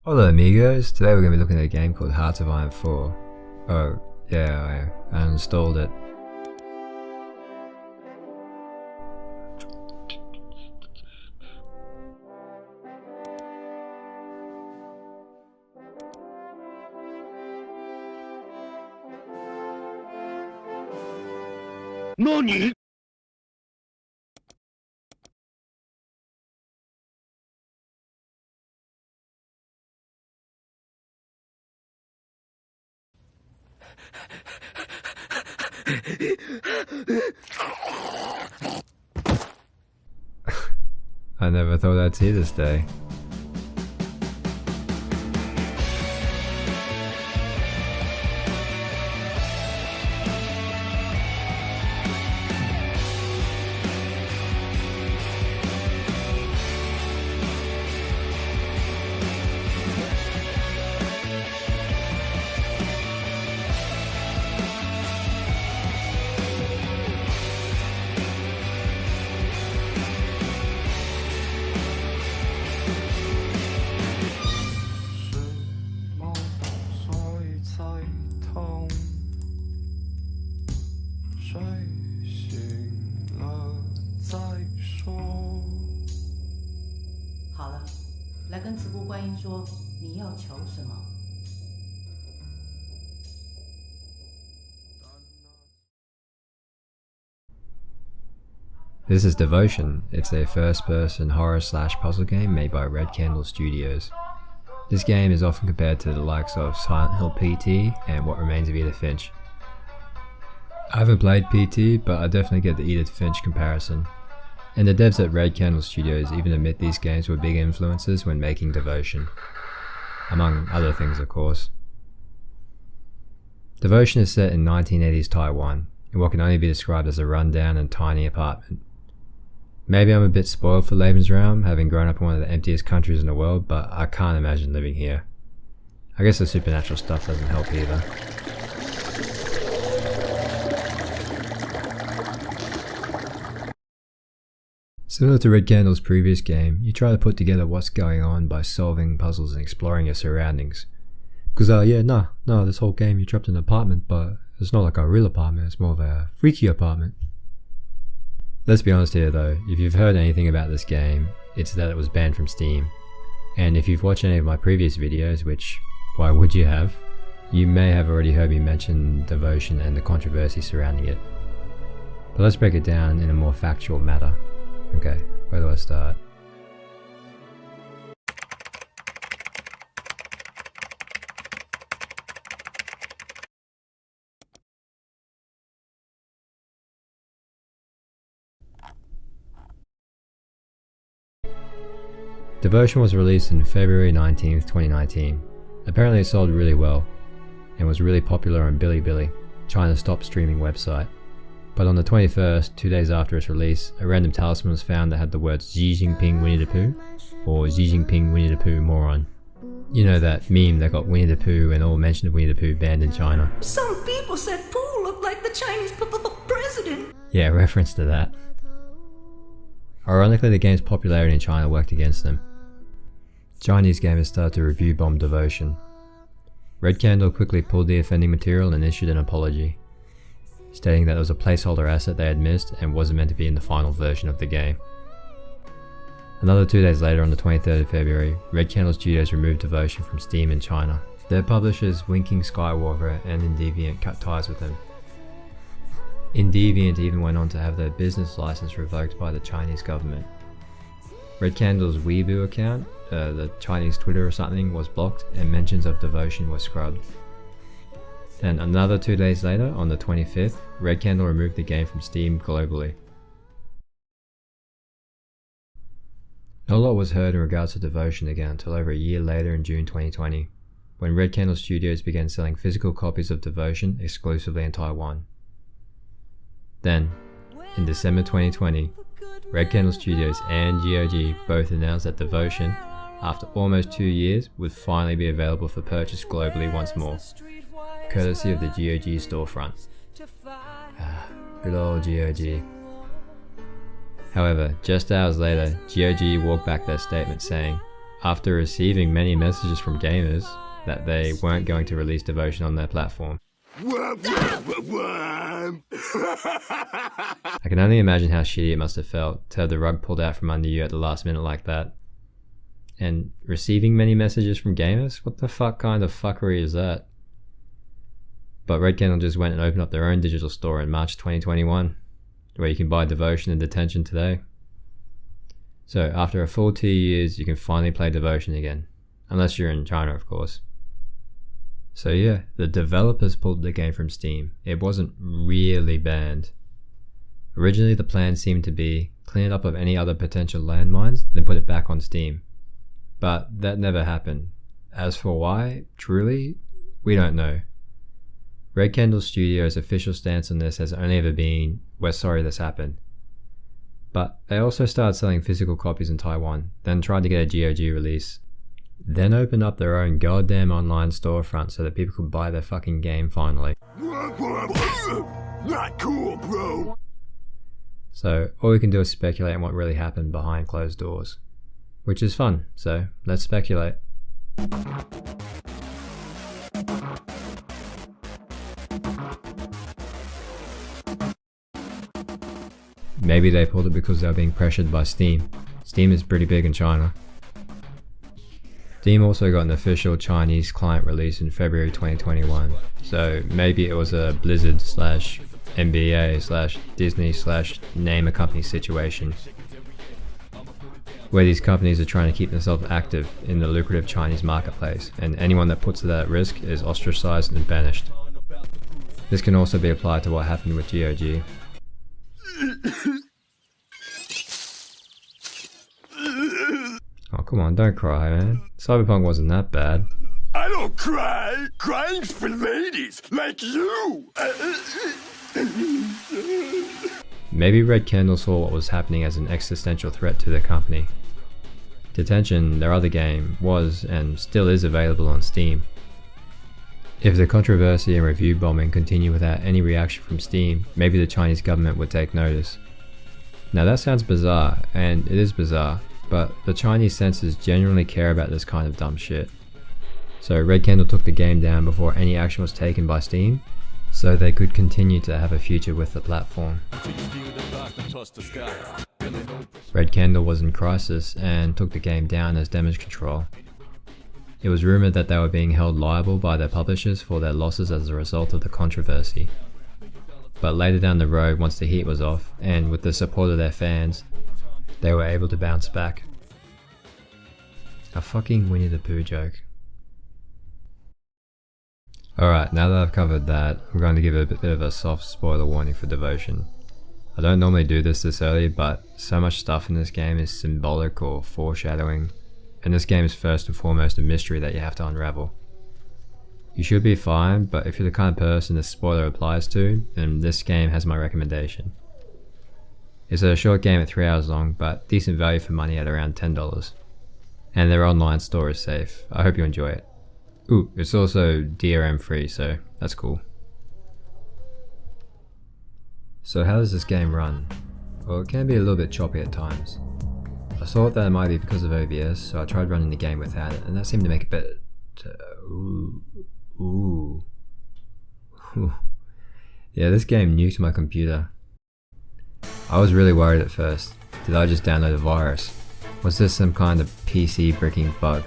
Hello amigos, today we're going to be looking at a game called Hearts of Iron 4. Oh, yeah, I uninstalled it. NANI?! I never thought I'd see this day. This is Devotion. It's a first-person horror/puzzle game made by Red Candle Studios. This game is often compared to the likes of Silent Hill PT and What Remains of Edith Finch. I haven't played PT, but I definitely get the Edith Finch comparison. And the devs at Red Candle Studios even admit these games were big influences when making Devotion. Among other things, of course. Devotion is set in 1980s Taiwan, in what can only be described as a rundown and tiny apartment. Maybe I'm a bit spoiled for Lebensraum, having grown up in one of the emptiest countries in the world, but I can't imagine living here. I guess the supernatural stuff doesn't help either. Similar to Red Candle's previous game, you try to put together what's going on by solving puzzles and exploring your surroundings. Because this whole game you're trapped in an apartment, but it's not like a real apartment, it's more of a freaky apartment. Let's be honest here though, if you've heard anything about this game, it's that it was banned from Steam. And if you've watched any of my previous videos, which why would you have, you may have already heard me mention Devotion and the controversy surrounding it. But let's break it down in a more factual matter. Okay, where do I start? Devotion was released on February 19th, 2019. Apparently it sold really well, and was really popular on Bilibili, China's top streaming website. But on the 21st, 2 days after its release, a random talisman was found that had the words Xi Jinping Winnie the Pooh, or Xi Jinping Winnie the Pooh moron. You know that meme that got Winnie the Pooh and all mention of Winnie the Pooh banned in China. Some people said Pooh looked like the Chinese president. Yeah, reference to that. Ironically, the game's popularity in China worked against them. Chinese gamers started to review bomb Devotion. Red Candle quickly pulled the offending material and issued an apology, stating that it was a placeholder asset they had missed and wasn't meant to be in the final version of the game. Another 2 days later, on the 23rd of February, Red Candle Studios removed Devotion from Steam in China. Their publishers Winking Skywalker and Indeviant cut ties with them. Indeviant even went on to have their business license revoked by the Chinese government. Red Candle's Weibo account, the Chinese Twitter or something, was blocked and mentions of Devotion were scrubbed. Then another 2 days later, on the 25th, Red Candle removed the game from Steam globally. No lot was heard in regards to Devotion again until over a year later in June 2020, when Red Candle Studios began selling physical copies of Devotion exclusively in Taiwan. Then, in December 2020, Red Candle Studios and GOG both announced that Devotion, after almost 2 years, would finally be available for purchase globally once more, courtesy of the GOG storefront. Good old GOG. However, just hours later, GOG walked back their statement saying, after receiving many messages from gamers that they weren't going to release Devotion on their platform. I can only imagine how shitty it must have felt to have the rug pulled out from under you at the last minute like that. And receiving many messages from gamers? What the fuck kind of fuckery is that? But Red Candle just went and opened up their own digital store in March 2021, where you can buy Devotion and Detention today. So after a full 2 years, you can finally play Devotion again. Unless you're in China, of course. So yeah, the developers pulled the game from Steam. It wasn't really banned. Originally the plan seemed to be clean it up of any other potential landmines, then put it back on Steam. But that never happened. As for why, truly, we don't know. Red Candle Studio's official stance on this has only ever been, we're sorry this happened. But they also started selling physical copies in Taiwan, then tried to get a GOG release. Then opened up their own goddamn online storefront so that people could buy their fucking game finally. Not cool, bro. So all we can do is speculate on what really happened behind closed doors. Which is fun, so let's speculate. Maybe they pulled it because they were being pressured by Steam. Steam is pretty big in China. Steam also got an official Chinese client release in February 2021, so maybe it was a Blizzard / NBA / Disney / name a company situation, where these companies are trying to keep themselves active in the lucrative Chinese marketplace, and anyone that puts it at risk is ostracized and banished. This can also be applied to what happened with GOG. Oh, come on, don't cry, man. Cyberpunk wasn't that bad. I don't cry. Crying's for ladies like you. Maybe Red Candle saw what was happening as an existential threat to the company. Detention, their other game, was and still is available on Steam. If the controversy and review bombing continue without any reaction from Steam, maybe the Chinese government would take notice. Now that sounds bizarre, and it is bizarre, but the Chinese censors genuinely care about this kind of dumb shit. So Red Candle took the game down before any action was taken by Steam, so they could continue to have a future with the platform. Red Candle was in crisis and took the game down as damage control. It was rumoured that they were being held liable by their publishers for their losses as a result of the controversy. But later down the road, once the heat was off, and with the support of their fans, they were able to bounce back. A fucking Winnie the Pooh joke. Alright, now that I've covered that, I'm going to give a bit of a soft spoiler warning for Devotion. I don't normally do this early, but so much stuff in this game is symbolic or foreshadowing, and this game is first and foremost a mystery that you have to unravel. You should be fine, but if you're the kind of person this spoiler applies to, then this game has my recommendation. It's a short game at 3 hours long, but decent value for money at around $10. And their online store is safe. I hope you enjoy it. Ooh, it's also DRM free, so that's cool. So how does this game run? Well, it can be a little bit choppy at times. I thought that it might be because of OBS, so I tried running the game without it, and that seemed to make it better. Ooh. Yeah, this game nuked my computer. I was really worried at first. Did I just download a virus? Was this some kind of PC bricking bug?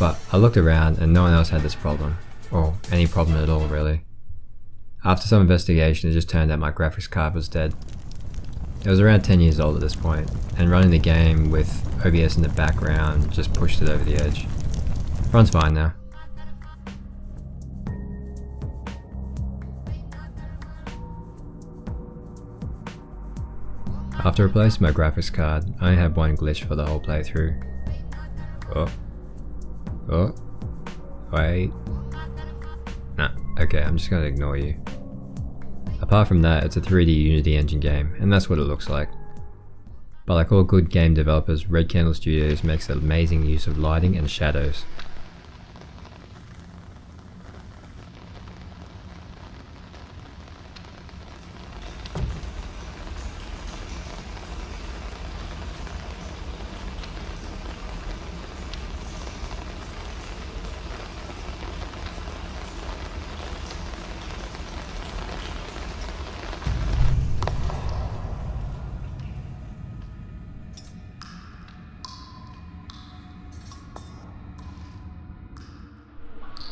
But I looked around and no one else had this problem. Or any problem at all, really. After some investigation, it just turned out my graphics card was dead. It was around 10 years old at this point, and running the game with OBS in the background just pushed it over the edge. Runs fine now. After replacing my graphics card, I only had one glitch for the whole playthrough. Oh, wait. Nah, okay, I'm just gonna ignore you. Apart from that, it's a 3D Unity engine game, and that's what it looks like. But like all good game developers, Red Candle Studios makes amazing use of lighting and shadows.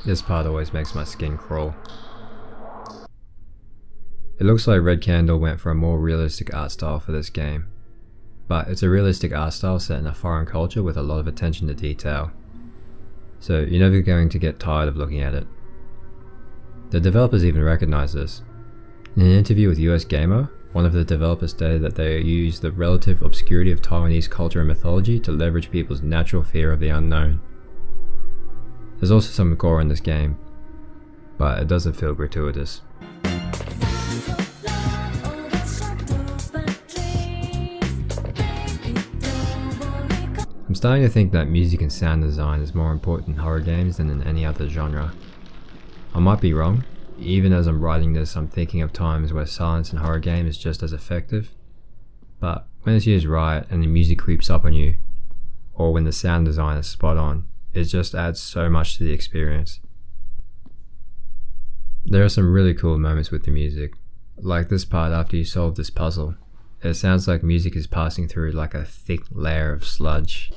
This part always makes my skin crawl. It looks like Red Candle went for a more realistic art style for this game, but it's a realistic art style set in a foreign culture with a lot of attention to detail, so you're never going to get tired of looking at it. The developers even recognize this. In an interview with US Gamer, one of the developers stated that they use the relative obscurity of Taiwanese culture and mythology to leverage people's natural fear of the unknown. There's also some gore in this game, but it doesn't feel gratuitous. I'm starting to think that music and sound design is more important in horror games than in any other genre. I might be wrong. Even as I'm writing this, I'm thinking of times where silence in horror game is just as effective. But when it's used right and the music creeps up on you, or when the sound design is spot on, it just adds so much to the experience. There are some really cool moments with the music, like this part after you solve this puzzle. It sounds like music is passing through like a thick layer of sludge.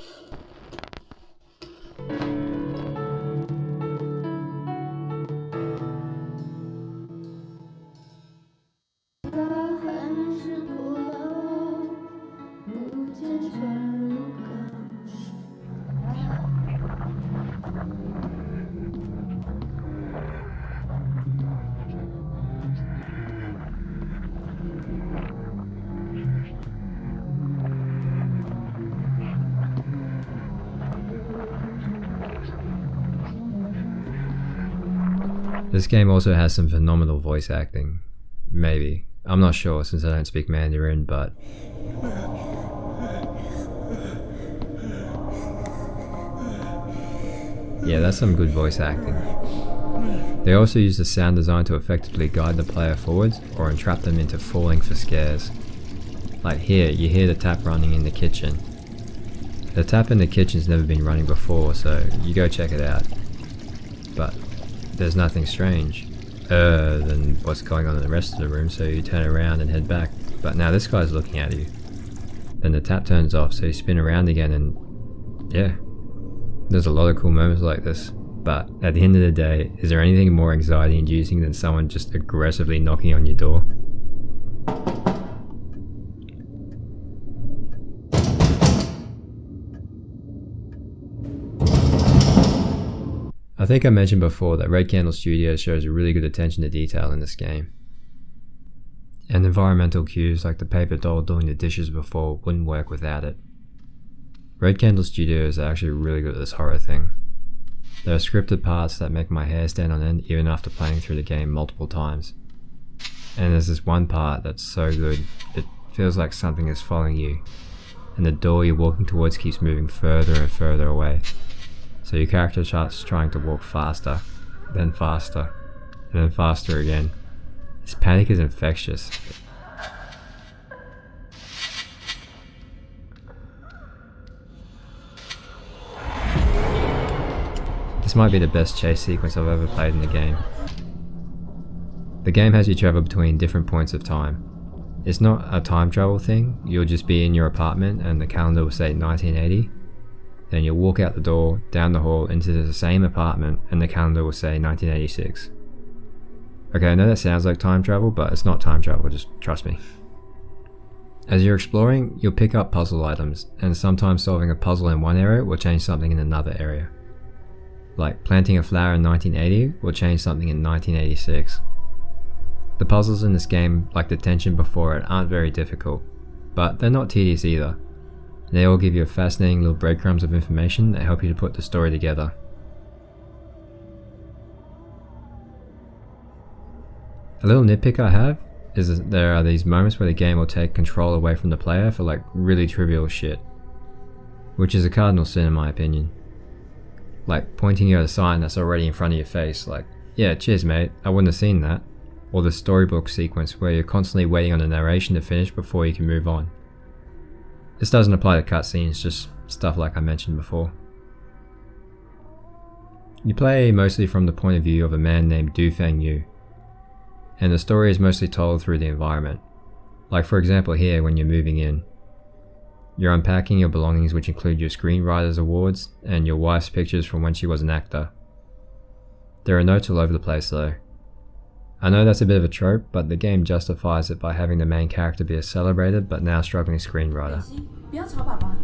This game also has some phenomenal voice acting. Maybe. I'm not sure since I don't speak Mandarin, but... yeah, that's some good voice acting. They also use the sound design to effectively guide the player forwards or entrap them into falling for scares. Like here, you hear the tap running in the kitchen. The tap in the kitchen's never been running before, so you go check it out. But there's nothing strange than what's going on in the rest of the room, so you turn around and head back. But now this guy's looking at you. Then the tap turns off, so you spin around again, and yeah, there's a lot of cool moments like this. But at the end of the day, is there anything more anxiety inducing than someone just aggressively knocking on your door? I think I mentioned before that Red Candle Studios shows really good attention to detail in this game. And environmental cues like the paper doll doing the dishes before wouldn't work without it. Red Candle Studios are actually really good at this horror thing. There are scripted parts that make my hair stand on end even after playing through the game multiple times. And there's this one part that's so good, it feels like something is following you, and the door you're walking towards keeps moving further and further away. So your character starts trying to walk faster, then faster, and then faster again. This panic is infectious. This might be the best chase sequence I've ever played in the game. The game has you travel between different points of time. It's not a time travel thing, you'll just be in your apartment and the calendar will say 1980. Then you'll walk out the door, down the hall, into the same apartment, and the calendar will say 1986. Okay, I know that sounds like time travel, but it's not time travel, just trust me. As you're exploring, you'll pick up puzzle items, and sometimes solving a puzzle in one area will change something in another area. Like planting a flower in 1980 will change something in 1986. The puzzles in this game, like the tension before it, aren't very difficult, but they're not tedious either. They all give you fascinating little breadcrumbs of information that help you to put the story together. A little nitpick I have is that there are these moments where the game will take control away from the player for like really trivial shit, which is a cardinal sin in my opinion. Like pointing you at a sign that's already in front of your face, like, yeah, cheers mate, I wouldn't have seen that. Or the storybook sequence where you're constantly waiting on the narration to finish before you can move on. This doesn't apply to cutscenes, just stuff like I mentioned before. You play mostly from the point of view of a man named Du Feng Yu, and the story is mostly told through the environment. Like for example here when you're moving in. You're unpacking your belongings, which include your screenwriter's awards and your wife's pictures from when she was an actor. There are notes all over the place though. I know that's a bit of a trope, but the game justifies it by having the main character be a celebrated but now struggling screenwriter. 不要吵爸爸。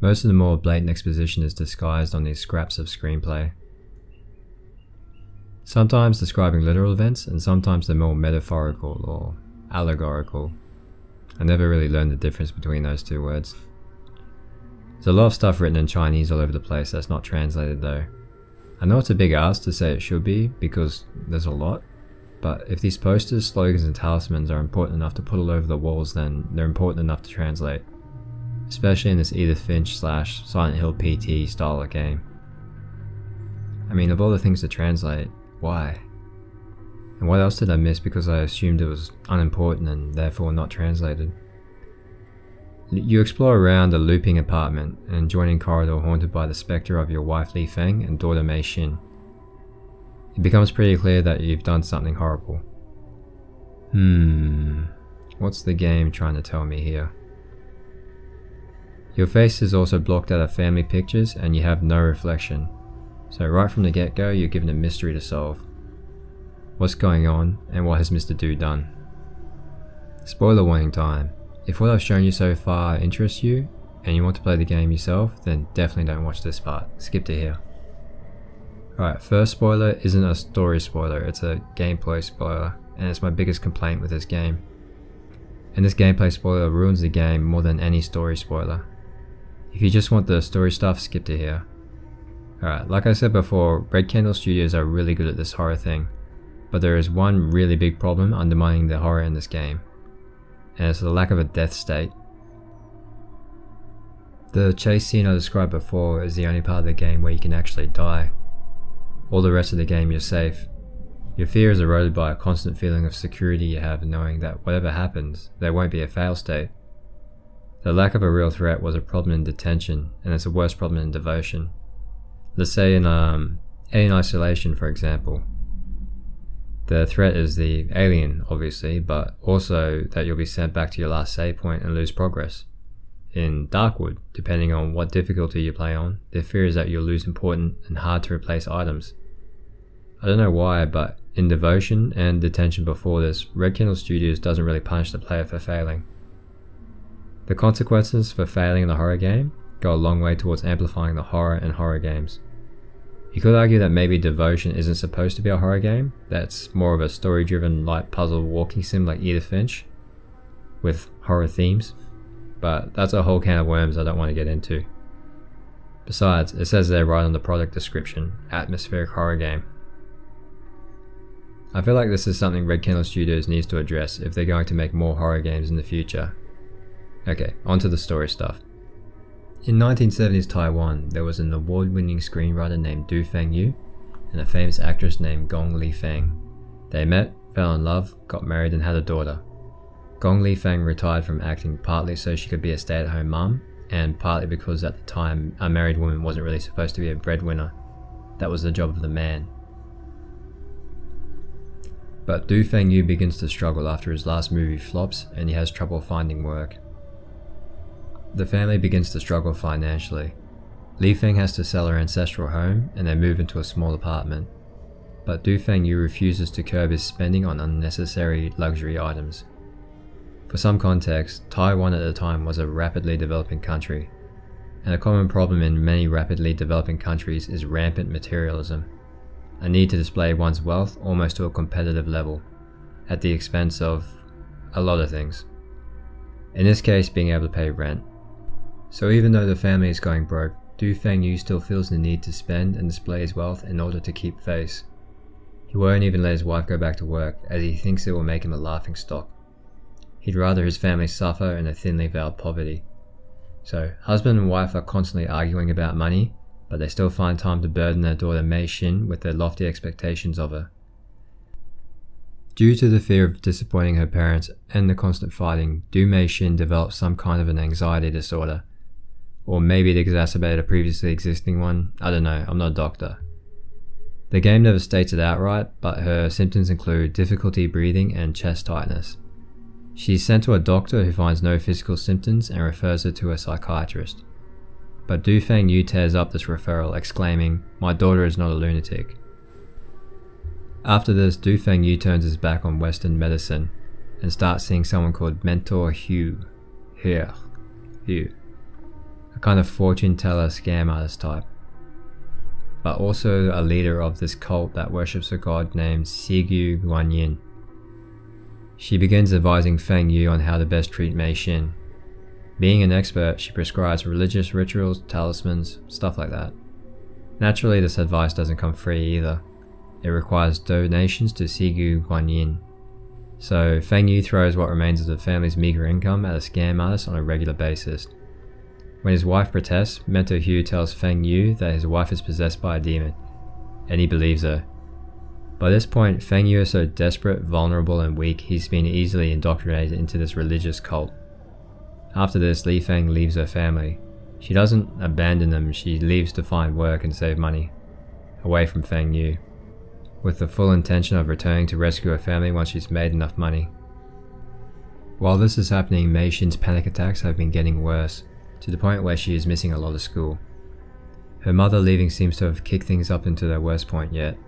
Most of the more blatant exposition is disguised on these scraps of screenplay. Sometimes describing literal events, and sometimes they're more metaphorical or allegorical. I never really learned the difference between those two words. There's a lot of stuff written in Chinese all over the place that's not translated though. I know it's a big ask to say it should be, because there's a lot, but if these posters, slogans and talismans are important enough to put all over the walls, then they're important enough to translate. Especially in this Edith Finch / Silent Hill PT style of game. I mean, of all the things to translate, why? And what else did I miss because I assumed it was unimportant and therefore not translated? You explore around a looping apartment, an adjoining corridor haunted by the spectre of your wife Li Feng and daughter Mei Xin. It becomes pretty clear that you've done something horrible. What's the game trying to tell me here? Your face is also blocked out of family pictures and you have no reflection. So right from the get-go you're given a mystery to solve. What's going on and what has Mr. Do done? Spoiler warning time. If what I've shown you so far interests you, and you want to play the game yourself, then definitely don't watch this part. Skip to here. Alright, first spoiler isn't a story spoiler, it's a gameplay spoiler, and it's my biggest complaint with this game. And this gameplay spoiler ruins the game more than any story spoiler. If you just want the story stuff, skip to here. Alright, like I said before, Red Candle Studios are really good at this horror thing, but there is one really big problem undermining the horror in this game, and it's the lack of a death state. The chase scene I described before is the only part of the game where you can actually die. All the rest of the game you're safe. Your fear is eroded by a constant feeling of security you have knowing that whatever happens, there won't be a fail state. The lack of a real threat was a problem in Detention, and it's a worse problem in Devotion. Let's say in Alien Isolation, for example. The threat is the alien, obviously, but also that you'll be sent back to your last save point and lose progress. In Darkwood, depending on what difficulty you play on, the fear is that you'll lose important and hard to replace items. I don't know why, but in Devotion and Detention before this, Red Candle Studios doesn't really punish the player for failing. The consequences for failing in a horror game go a long way towards amplifying the horror in horror games. You could argue that maybe Devotion isn't supposed to be a horror game, that's more of a story-driven light puzzle walking sim like Edith Finch, with horror themes, but that's a whole can of worms I don't want to get into. Besides, it says there right on the product description, atmospheric horror game. I feel like this is something Red Candle Studios needs to address if they're going to make more horror games in the future. Okay, onto the story stuff. In 1970s Taiwan, there was an award-winning screenwriter named Du Fengyu and a famous actress named Gong Li Feng. They met, fell in love, got married and had a daughter. Gong Li Feng retired from acting partly so she could be a stay-at-home mum, and partly because at the time a married woman wasn't really supposed to be a breadwinner. That was the job of the man. But Du Fengyu begins to struggle after his last movie flops and he has trouble finding work. The family begins to struggle financially. Li Feng has to sell her ancestral home and they move into a small apartment. But Du Fengyu refuses to curb his spending on unnecessary luxury items. For some context, Taiwan at the time was a rapidly developing country, and a common problem in many rapidly developing countries is rampant materialism, a need to display one's wealth almost to a competitive level, at the expense of a lot of things. In this case, being able to pay rent. So even though the family is going broke, Du Fengyu still feels the need to spend and display his wealth in order to keep face. He won't even let his wife go back to work as he thinks it will make him a laughingstock. He'd rather his family suffer in a thinly veiled poverty. So husband and wife are constantly arguing about money, but they still find time to burden their daughter Mei Xin with their lofty expectations of her. Due to the fear of disappointing her parents and the constant fighting, Mei Xin develops some kind of an anxiety disorder. Or maybe it exacerbated a previously existing one, I don't know, I'm not a doctor. The game never states it outright, but her symptoms include difficulty breathing and chest tightness. She's sent to a doctor who finds no physical symptoms and refers her to a psychiatrist. But Du Fengyu tears up this referral, exclaiming, "My daughter is not a lunatic." After this, Du Fengyu turns his back on Western medicine and starts seeing someone called Mentor Hugh, a kind of fortune teller scam artist type, but also a leader of this cult that worships a god named Sigyu Guanyin. She begins advising Feng Yu on how to best treat Mei Xin. Being an expert, she prescribes religious rituals, talismans, stuff like that. Naturally, this advice doesn't come free either. It requires donations to Sigyu Guanyin. So Feng Yu throws what remains of the family's meager income at a scam artist on a regular basis. When his wife protests, Mentor Hugh tells Feng Yu that his wife is possessed by a demon, and he believes her. By this point, Feng Yu is so desperate, vulnerable, and weak he's been easily indoctrinated into this religious cult. After this, Li Feng leaves her family. She doesn't abandon them, she leaves to find work and save money, away from Feng Yu, with the full intention of returning to rescue her family once she's made enough money. While this is happening, Mei Xin's panic attacks have been getting worse, to the point where she is missing a lot of school. Her mother leaving seems to have kicked things up into their worst point yet.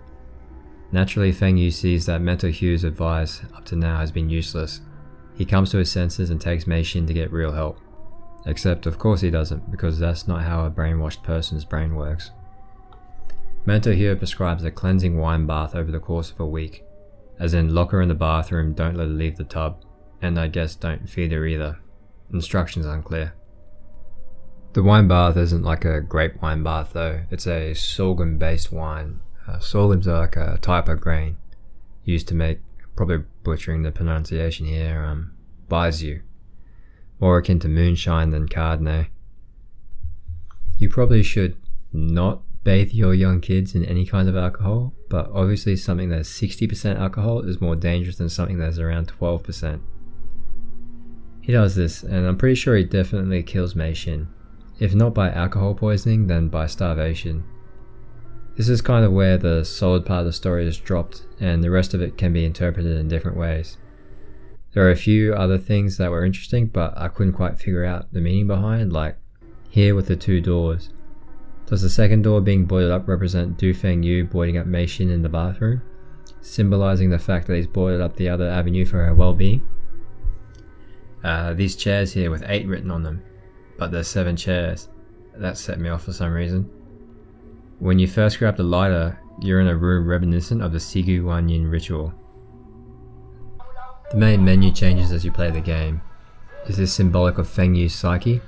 Naturally, Feng Yu sees that Mentor Hugh's advice up to now has been useless. He comes to his senses and takes Mei Xin to get real help. Except of course he doesn't, because that's not how a brainwashed person's brain works. Mentor Hugh prescribes a cleansing wine bath over the course of a week. As in, lock her in the bathroom, don't let her leave the tub, and I guess don't feed her either. Instructions unclear. The wine bath isn't like a grape wine bath though, it's a sorghum based wine. Sorghums are like a type of grain used to make, probably butchering the pronunciation here, baijiu, more akin to moonshine than Chardonnay. You probably should not bathe your young kids in any kind of alcohol, but obviously something that's 60% alcohol is more dangerous than something that's around 12%. He does this, and I'm pretty sure he definitely kills Mei Xin, if not by alcohol poisoning, then by starvation. This is kind of where the solid part of the story is dropped, and the rest of it can be interpreted in different ways. There are a few other things that were interesting, but I couldn't quite figure out the meaning behind, like here with the two doors. Does the second door being boarded up represent Du Fengyu boarding up Mei Xin in the bathroom, symbolizing the fact that he's boarded up the other avenue for her well-being? These chairs here with 8 written on them, but there's 7 chairs. That set me off for some reason. When you first grab the lighter, you're in a room reminiscent of the Sigyu Guanyin ritual. The main menu changes as you play the game. Is this symbolic of Feng Yu's psyche?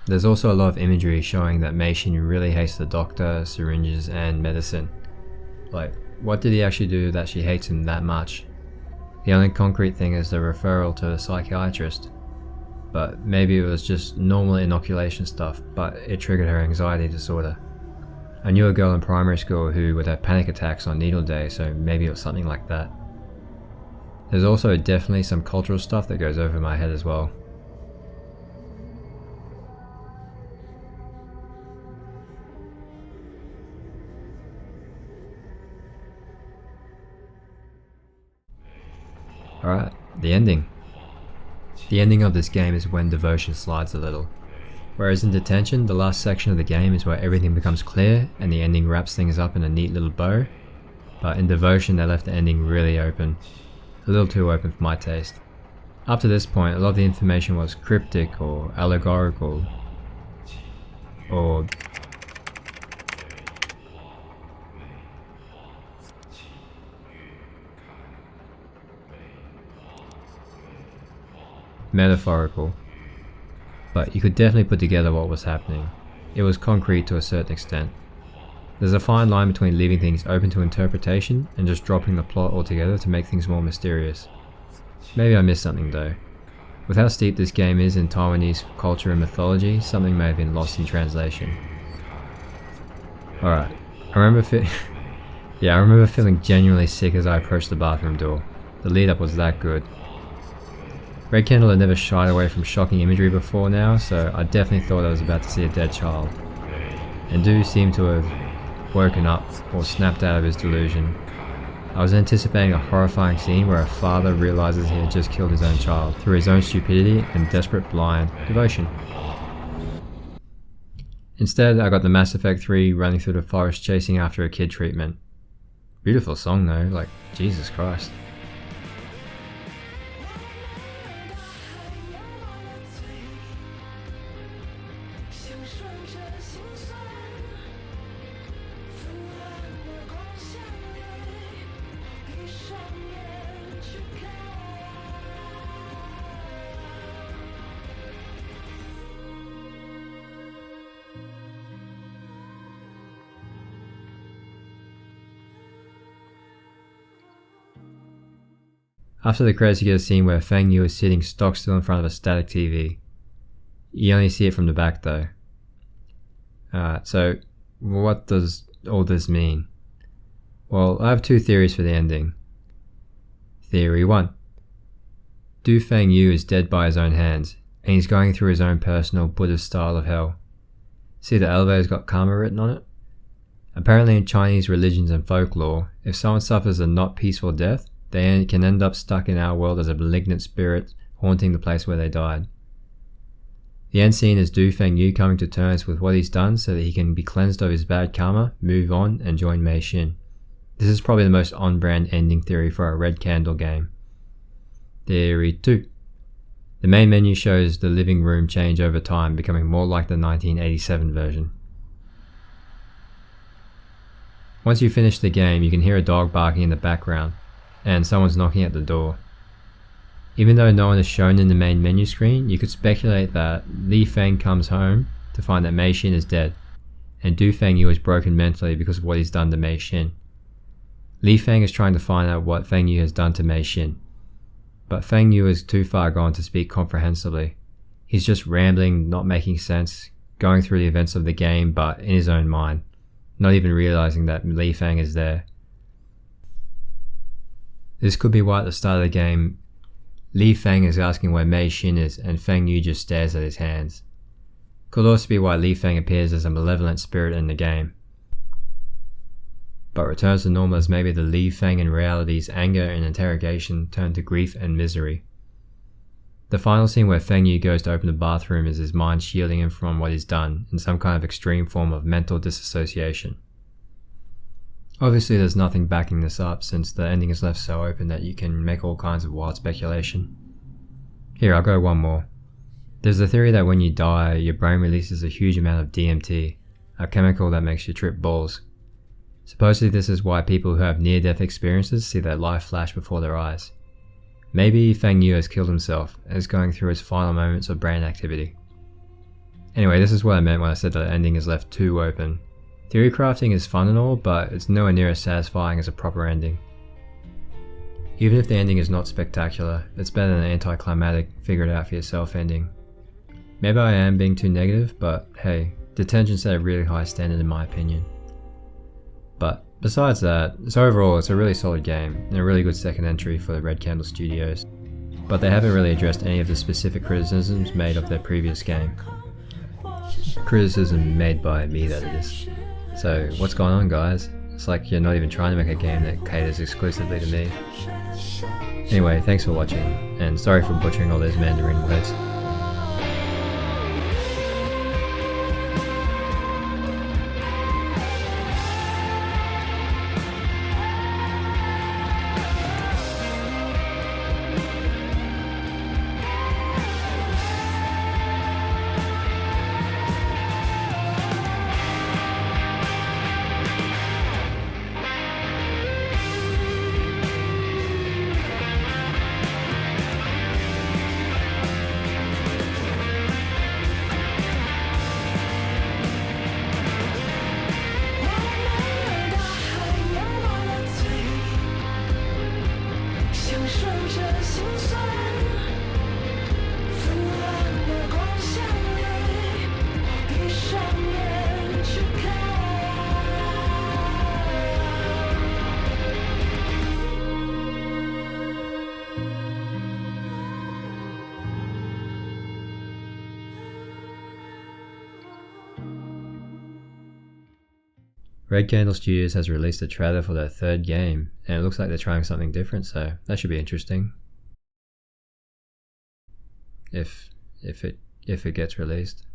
There's also a lot of imagery showing that Mei Xin really hates the doctor, syringes, and medicine. Like, what did he actually do that she hates him that much? The only concrete thing is the referral to a psychiatrist. But maybe it was just normal inoculation stuff, but it triggered her anxiety disorder. I knew a girl in primary school who would have panic attacks on needle day, so maybe it was something like that. There's also definitely some cultural stuff that goes over my head as well. Alright, the ending. The ending of this game is when devotion slides a little. Whereas in detention, the last section of the game is where everything becomes clear and the ending wraps things up in a neat little bow. But in devotion, they left the ending really open. A little too open for my taste. Up to this point, a lot of the information was cryptic or allegorical, or metaphorical, but you could definitely put together what was happening. It was concrete to a certain extent. There's a fine line between leaving things open to interpretation and just dropping the plot altogether to make things more mysterious. Maybe I missed something though. With how steep this game is in Taiwanese culture and mythology, something may have been lost in translation. Alright, I remember feeling genuinely sick as I approached the bathroom door. The lead up was that good. Red Candle had never shied away from shocking imagery before now, so I definitely thought I was about to see a dead child. And Du seemed to have woken up or snapped out of his delusion. I was anticipating a horrifying scene where a father realizes he had just killed his own child through his own stupidity and desperate blind devotion. Instead, I got the Mass Effect 3 running through the forest chasing after a kid treatment. Beautiful song though, like Jesus Christ. After the credits, you get a scene where Feng Yu is sitting stock still in front of a static TV. You only see it from the back though. So what does all this mean? Well, I have two theories for the ending. Theory 1. Du Feng Yu is dead by his own hands, and he's going through his own personal Buddhist style of hell. See, the elevator's got karma written on it? Apparently in Chinese religions and folklore, if someone suffers a not peaceful death, they can end up stuck in our world as a malignant spirit haunting the place where they died. The end scene is Du Feng Yu coming to terms with what he's done so that he can be cleansed of his bad karma, move on, and join Mei Xin. This is probably the most on-brand ending theory for a Red Candle game. Theory 2. The main menu shows the living room change over time, becoming more like the 1987 version. Once you finish the game, you can hear a dog barking in the background, and someone's knocking at the door. Even though no one is shown in the main menu screen, you could speculate that Li Feng comes home to find that Mei Xin is dead, and Du Feng Yu is broken mentally because of what he's done to Mei Xin. Li Feng is trying to find out what Feng Yu has done to Mei Xin, but Feng Yu is too far gone to speak comprehensively. He's just rambling, not making sense, going through the events of the game but in his own mind, not even realizing that Li Feng is there. This could be why at the start of the game, Li Feng is asking where Mei Xin is and Feng Yu just stares at his hands. Could also be why Li Feng appears as a malevolent spirit in the game, but returns to normal as maybe the Li Feng in reality's anger and interrogation turn to grief and misery. The final scene where Feng Yu goes to open the bathroom is his mind shielding him from what he's done in some kind of extreme form of mental disassociation. Obviously there's nothing backing this up since the ending is left so open that you can make all kinds of wild speculation. Here, I'll go one more. There's the theory that when you die, your brain releases a huge amount of DMT, a chemical that makes you trip balls. Supposedly this is why people who have near-death experiences see their life flash before their eyes. Maybe Feng Yu has killed himself and is going through his final moments of brain activity. Anyway, this is what I meant when I said that the ending is left too open. Theory crafting is fun and all, but it's nowhere near as satisfying as a proper ending. Even if the ending is not spectacular, it's better than an anticlimactic, figure it out for yourself ending. Maybe I am being too negative, but hey, Detention set a really high standard in my opinion. But besides that, so overall it's a really solid game, and a really good second entry for the Red Candle Studios. But they haven't really addressed any of the specific criticisms made of their previous game. Criticism made by me, that is. So what's going on, guys? It's like you're not even trying to make a game that caters exclusively to me. Anyway, thanks for watching, and sorry for butchering all those Mandarin words. Red Candle Studios has released a trailer for their third game, and it looks like they're trying something different, so that should be interesting. If it gets released.